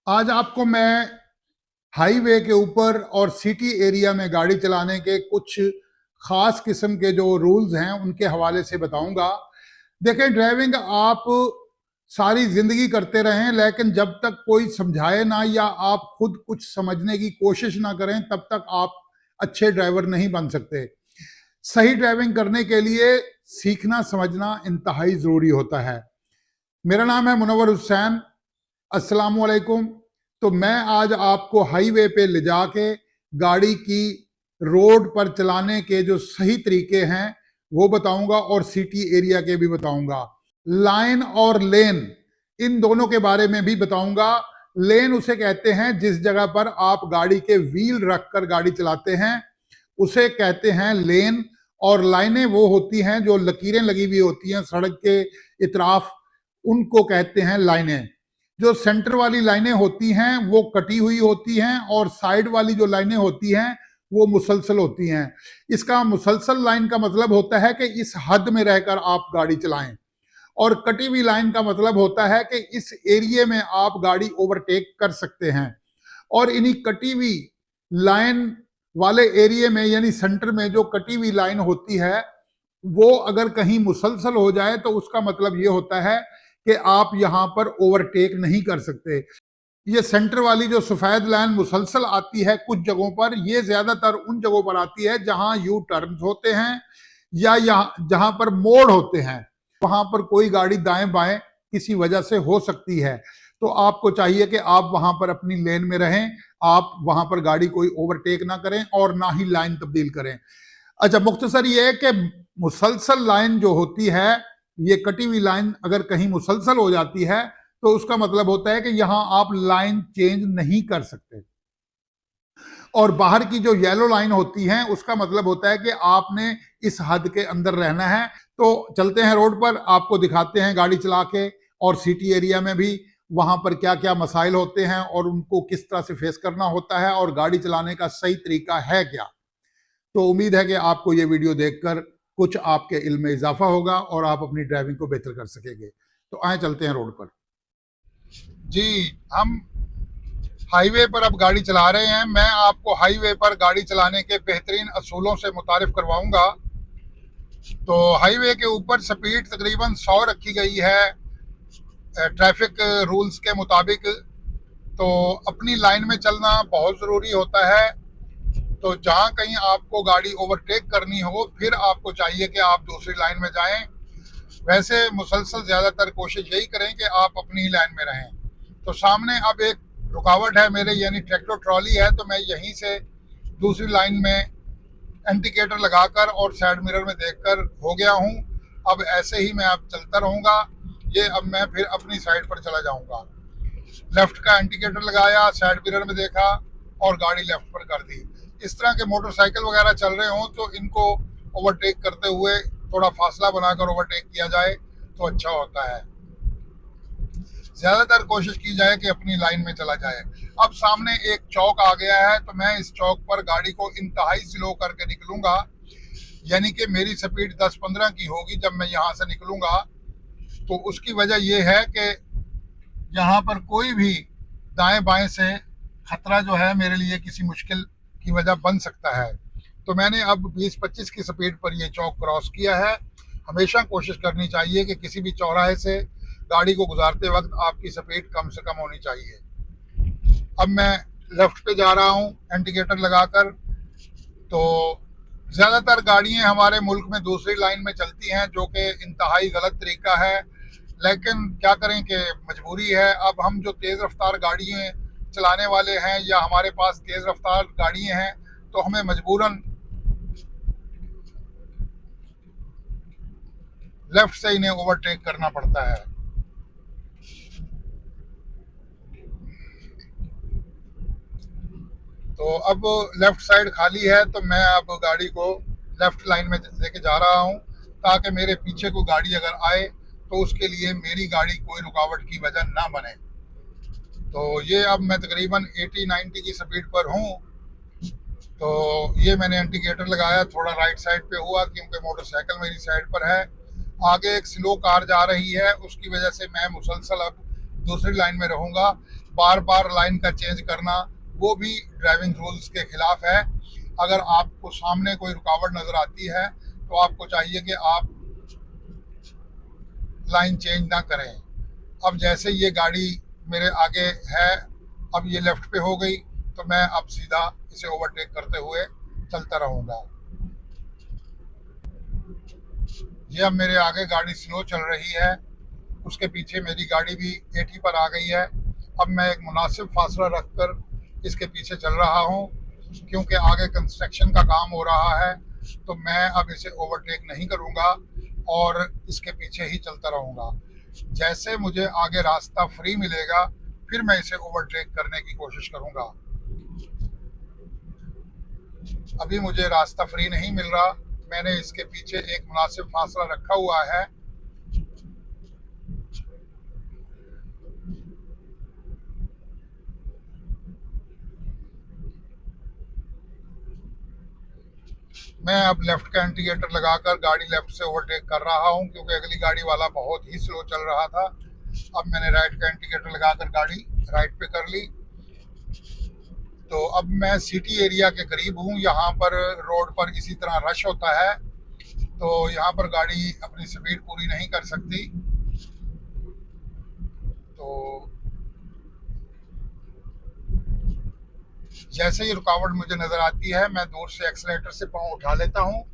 आज आपको मैं हाईवे के ऊपर और सिटी एरिया में गाड़ी चलाने के कुछ खास किस्म के जो रूल्स हैं उनके हवाले से बताऊंगा। देखें, ड्राइविंग आप सारी जिंदगी करते रहें, लेकिन जब तक कोई समझाए ना या आप खुद कुछ समझने की कोशिश ना करें तब तक आप अच्छे ड्राइवर नहीं बन सकते। सही ड्राइविंग करने के लिए सीखना समझना इंतहाई जरूरी होता है। मेरा नाम है मुनव्वर हुसैन। अस्सलाम वालेकुम। तो मैं आज आपको हाईवे पे ले जाके गाड़ी की रोड पर चलाने के जो सही तरीके हैं वो बताऊंगा और सिटी एरिया के भी बताऊंगा। लाइन और लेन, इन दोनों के बारे में भी बताऊंगा। लेन उसे कहते हैं जिस जगह पर आप गाड़ी के व्हील रखकर गाड़ी चलाते हैं, उसे कहते हैं लेन। और लाइनें वो होती हैं जो लकीरें लगी हुई होती हैं सड़क के इतराफ, उनको कहते हैं लाइनें। जो सेंटर वाली लाइनें होती हैं वो कटी हुई होती हैं और साइड वाली जो लाइनें होती हैं वो मुसलसल होती हैं। इसका मुसलसल लाइन का मतलब होता है कि इस हद में रहकर आप गाड़ी चलाएं, और कटी हुई लाइन का मतलब होता है कि इस एरिया में आप गाड़ी ओवरटेक कर सकते हैं। और इन्हीं कटी हुई लाइन वाले एरिया में यानी सेंटर में जो कटी हुई लाइन होती है वो अगर कहीं मुसलसल हो जाए तो उसका मतलब ये होता है कि आप यहां पर ओवरटेक नहीं कर सकते। ये सेंटर वाली जो सफेद लाइन मुसलसल आती है कुछ जगहों पर, ये ज्यादातर उन जगहों पर आती है जहां यू टर्न होते हैं या जहां पर मोड़ होते हैं, वहां पर कोई गाड़ी दाएं बाएं किसी वजह से हो सकती है। तो आपको चाहिए कि आप वहां पर अपनी लेन में रहें, आप वहां पर गाड़ी कोई ओवरटेक ना करें और ना ही लाइन तब्दील करें। अच्छा, मुख्तसर ये है कि मुसलसल लाइन जो होती है, ये कटी हुई लाइन अगर कहीं मुसलसल हो जाती है तो उसका मतलब होता है कि यहां आप लाइन चेंज नहीं कर सकते। और बाहर की जो येलो लाइन होती है उसका मतलब होता है कि आपने इस हद के अंदर रहना है। तो चलते हैं रोड पर, आपको दिखाते हैं गाड़ी चला के, और सिटी एरिया में भी वहां पर क्या क्या मसाइल होते हैं और उनको किस तरह से फेस करना होता है और गाड़ी चलाने का सही तरीका है क्या। तो उम्मीद है कि आपको ये वीडियो देखकर कुछ आपके इल्म में इजाफा होगा और आप अपनी ड्राइविंग को बेहतर कर सकेंगे। तो आए चलते हैं रोड पर। जी, हम हाईवे पर अब गाड़ी चला रहे हैं। मैं आपको हाईवे पर गाड़ी चलाने के बेहतरीन असूलों से मुतारिफ करवाऊंगा। तो हाईवे के ऊपर स्पीड तकरीबन 100 रखी गई है ट्रैफिक रूल्स के मुताबिक। तो अपनी लाइन में चलना बहुत ज़रूरी होता है। तो जहाँ कहीं आपको गाड़ी ओवरटेक करनी हो फिर आपको चाहिए कि आप दूसरी लाइन में जाएं। वैसे मुसलसल ज़्यादातर कोशिश यही करें कि आप अपनी ही लाइन में रहें। तो सामने अब एक रुकावट है मेरे, यानी ट्रैक्टर ट्रॉली है, तो मैं यहीं से दूसरी लाइन में इंडिकेटर लगाकर और साइड मिरर में देखकर हो गया हूँ। अब ऐसे ही मैं अब चलता रहूँगा। ये अब मैं फिर अपनी साइड पर चला जाऊँगा। लेफ्ट का इंडिकेटर लगाया, साइड मिरर में देखा और गाड़ी लेफ्ट पर कर दी। इस तरह के मोटरसाइकिल वगैरह चल रहे हों तो इनको ओवरटेक करते हुए थोड़ा फासला बनाकर ओवरटेक किया जाए तो अच्छा होता है। ज्यादातर कोशिश की जाए कि अपनी लाइन में चला जाए। अब सामने एक चौक आ गया है तो मैं इस चौक पर गाड़ी को इंतहाई स्लो करके निकलूंगा, यानी कि मेरी स्पीड 10-15 की होगी जब मैं यहाँ से निकलूंगा। तो उसकी वजह यह है कि यहाँ पर कोई भी दाएं बाएं से खतरा जो है मेरे लिए किसी मुश्किल की वजह बन सकता है। तो मैंने अब 20-25 की स्पीड पर यह चौक क्रॉस किया है। हमेशा कोशिश करनी चाहिए कि किसी भी चौराहे से गाड़ी को गुजारते वक्त आपकी स्पीड कम से कम होनी चाहिए। अब मैं लेफ्ट पे जा रहा हूँ इंडिकेटर लगाकर। तो ज़्यादातर गाड़ियाँ हमारे मुल्क में दूसरी लाइन में चलती हैं जो कि इंतहाई गलत तरीका है, लेकिन क्या करें कि मजबूरी है। अब हम जो तेज़ रफ्तार गाड़ियाँ चलाने वाले हैं या हमारे पास तेज़ रफ्तार गाड़ियाँ हैं तो हमें मजबूरन लेफ्ट से इन्हें ओवरटेक करना पड़ता है। तो अब लेफ्ट साइड खाली है तो मैं अब गाड़ी को लेफ्ट लाइन में लेके जा रहा हूँ ताकि मेरे पीछे कोई गाड़ी अगर आए तो उसके लिए मेरी गाड़ी कोई रुकावट की वजह ना बने। तो ये अब मैं तकरीबन 80-90 की स्पीड पर हूँ। तो ये मैंने इंडिकेटर लगाया, थोड़ा राइट साइड पे हुआ क्योंकि मोटरसाइकिल मेरी साइड पर है। आगे एक स्लो कार जा रही है, उसकी वजह से मैं मुसलसल अब दूसरी लाइन में रहूँगा। बार बार लाइन का चेंज करना वो भी ड्राइविंग रूल्स के खिलाफ है। अगर आपको सामने कोई रुकावट नजर आती है तो आपको चाहिए कि आप लाइन चेंज ना करें। अब जैसे ये गाड़ी मेरे आगे है, अब ये लेफ्ट पे हो गई तो मैं अब सीधा इसे ओवरटेक करते हुए चलता रहूंगा। ये अब मेरे आगे गाड़ी स्लो चल रही है, उसके पीछे मेरी गाड़ी भी 80 पर आ गई है। अब मैं एक मुनासिब फासला रखकर इसके पीछे चल रहा हूँ, क्योंकि आगे कंस्ट्रक्शन का काम हो रहा है तो मैं अब इसे ओवरटेक नहीं करूँगा और इसके पीछे ही चलता रहूँगा। जैसे मुझे आगे रास्ता फ्री मिलेगा फिर मैं इसे ओवरटेक करने की कोशिश करूँगा। अभी मुझे रास्ता फ्री नहीं मिल रहा, मैंने इसके पीछे एक मुनासिब फासला रखा हुआ है। मैं अब लेफ्ट का इंडिकेटर लगाकर गाड़ी लेफ्ट से ओवरटेक कर रहा हूं, क्योंकि अगली गाड़ी वाला बहुत ही स्लो चल रहा था। अब मैंने राइट का इंडिकेटर लगाकर गाड़ी राइट पे कर ली। तो अब मैं सिटी एरिया के करीब हूं, यहाँ पर रोड पर इसी तरह रश होता है तो यहाँ पर गाड़ी अपनी स्पीड पूरी नहीं कर सकती। तो जैसे ही रुकावट मुझे नजर आती है मैं दूर से एक्सीलेटर से पाँव उठा लेता हूँ।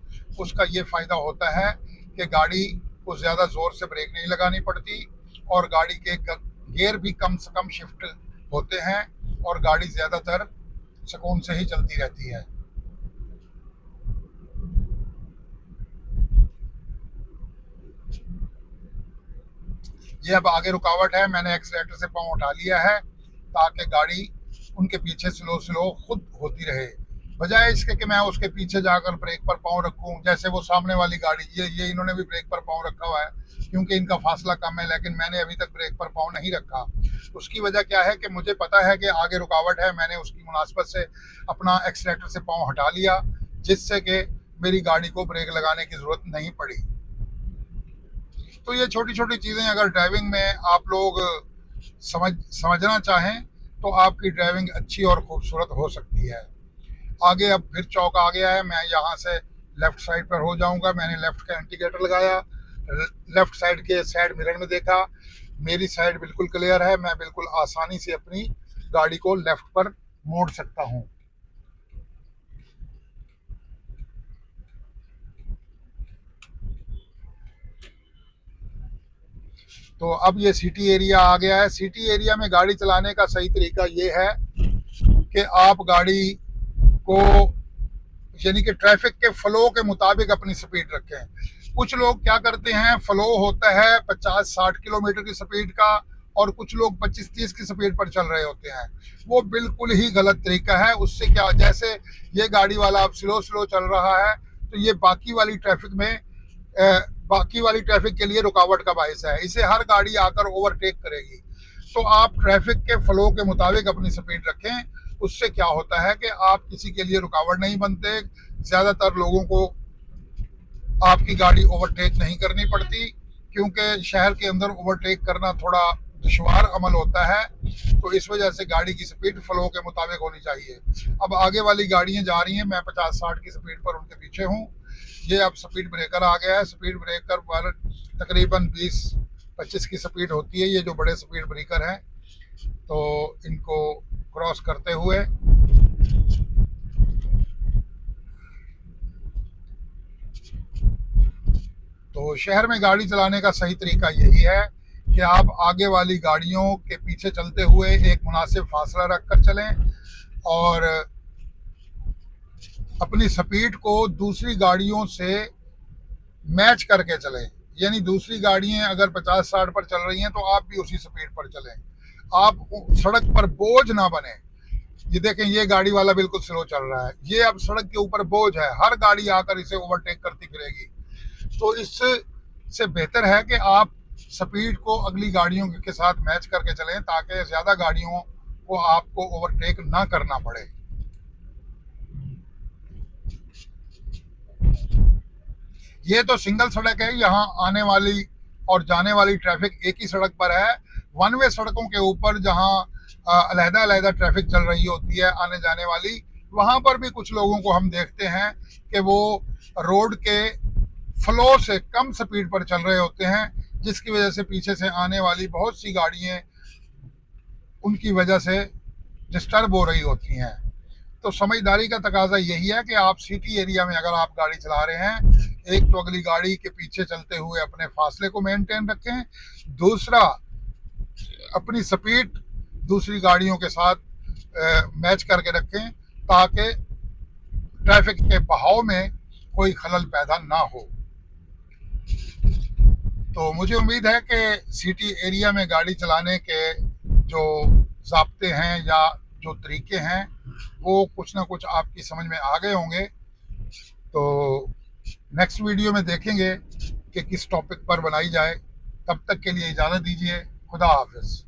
उसका ये फायदा होता है कि गाड़ी को ज्यादा जोर से ब्रेक नहीं लगानी पड़ती और गाड़ी के गियर भी कम से कम शिफ्ट होते हैं और गाड़ी ज्यादातर सुकून से ही चलती रहती है। ये अब आगे रुकावट है, मैंने एक्सीलेटर से पाँव उठा लिया है ताकि गाड़ी उनके पीछे स्लो स्लो खुद होती रहे, बजाय इसके कि मैं उसके पीछे जाकर ब्रेक पर पाँव रखूं। जैसे वो सामने वाली गाड़ी ये इन्होंने भी ब्रेक पर पाँव रखा हुआ है क्योंकि इनका फासला कम है, लेकिन मैंने अभी तक ब्रेक पर पाँव नहीं रखा। उसकी वजह क्या है कि मुझे पता है कि आगे रुकावट है, मैंने उसकी मुनासबत से अपना एक्सीलेटर से पाँव हटा लिया, जिससे कि मेरी गाड़ी को ब्रेक लगाने की जरूरत नहीं पड़ी। तो ये छोटी छोटी चीजें अगर ड्राइविंग में आप लोग समझना चाहें तो आपकी ड्राइविंग अच्छी और खूबसूरत हो सकती है। आगे अब फिर चौक आ गया है, मैं यहाँ से लेफ्ट साइड पर हो जाऊंगा। मैंने लेफ्ट का इंडिकेटर लगाया, लेफ्ट साइड के साइड मिरर में देखा, मेरी साइड बिल्कुल क्लियर है, मैं बिल्कुल आसानी से अपनी गाड़ी को लेफ्ट पर मोड़ सकता हूँ। तो अब ये सिटी एरिया आ गया है। सिटी एरिया में गाड़ी चलाने का सही तरीका ये है कि आप गाड़ी को यानी कि ट्रैफिक के फ्लो के मुताबिक अपनी स्पीड रखें। कुछ लोग क्या करते हैं, फ्लो होता है 50-60 किलोमीटर की स्पीड का और कुछ लोग 25-30 की स्पीड पर चल रहे होते हैं। वो बिल्कुल ही गलत तरीका है। उससे क्या, जैसे ये गाड़ी वाला अब स्लो स्लो चल रहा है तो ये बाकी वाली ट्रैफिक के लिए रुकावट का बायस है, इसे हर गाड़ी आकर ओवरटेक करेगी। तो आप ट्रैफिक के फ्लो के मुताबिक अपनी स्पीड रखें। उससे क्या होता है कि आप किसी के लिए रुकावट नहीं बनते, ज्यादातर लोगों को आपकी गाड़ी ओवरटेक नहीं करनी पड़ती, क्योंकि शहर के अंदर ओवरटेक करना थोड़ा दुश्वार अमल होता है। तो इस वजह से गाड़ी की स्पीड फ्लो के मुताबिक होनी चाहिए। अब आगे वाली गाड़ियां जा रही हैं, मैं 50-60 की स्पीड पर उनके पीछे हूँ। ये अब स्पीड ब्रेकर आ गया है, स्पीड ब्रेकर पर तकरीबन 20-25 की स्पीड होती है, ये जो बड़े स्पीड ब्रेकर हैं। तो इनको क्रॉस करते हुए तो शहर में गाड़ी चलाने का सही तरीका यही है कि आप आगे वाली गाड़ियों के पीछे चलते हुए एक मुनासिब फासला रखकर चलें और अपनी स्पीड को दूसरी गाड़ियों से मैच करके चलें। यानी दूसरी गाड़ियां अगर 50-60 पर चल रही हैं तो आप भी उसी स्पीड पर चलें। आप सड़क पर बोझ ना बने। ये देखें, ये गाड़ी वाला बिल्कुल स्लो चल रहा है, ये अब सड़क के ऊपर बोझ है, हर गाड़ी आकर इसे ओवरटेक करती फिरेगी। तो इससे बेहतर है कि आप स्पीड को अगली गाड़ियों के साथ मैच करके चलें ताकि ज्यादा गाड़ियों को आपको ओवरटेक ना करना पड़े। ये तो सिंगल सड़क है, यहाँ आने वाली और जाने वाली ट्रैफिक एक ही सड़क पर है। वन वे सड़कों के ऊपर जहाँ अलहदा अलहदा ट्रैफिक चल रही होती है आने जाने वाली, वहाँ पर भी कुछ लोगों को हम देखते हैं कि वो रोड के फ्लो से कम स्पीड पर चल रहे होते हैं, जिसकी वजह से पीछे से आने वाली बहुत सी गाड़ियाँ उनकी वजह से डिस्टर्ब हो रही होती हैं। तो समझदारी का तकाजा यही है कि आप सिटी एरिया में अगर आप गाड़ी चला रहे हैं, एक तो अगली गाड़ी के पीछे चलते हुए अपने फासले को मेंटेन रखें, दूसरा अपनी स्पीड दूसरी गाड़ियों के साथ मैच करके रखें ताकि ट्रैफिक के बहाव में कोई खलल पैदा ना हो। तो मुझे उम्मीद है कि सिटी एरिया में गाड़ी चलाने के जो ज़ाब्ते हैं या जो तरीके हैं वो कुछ ना कुछ आपकी समझ में आ गए होंगे। तो नेक्स्ट वीडियो में देखेंगे कि किस टॉपिक पर बनाई जाए। तब तक के लिए इजाज़त दीजिए। खुदा हाफिज़।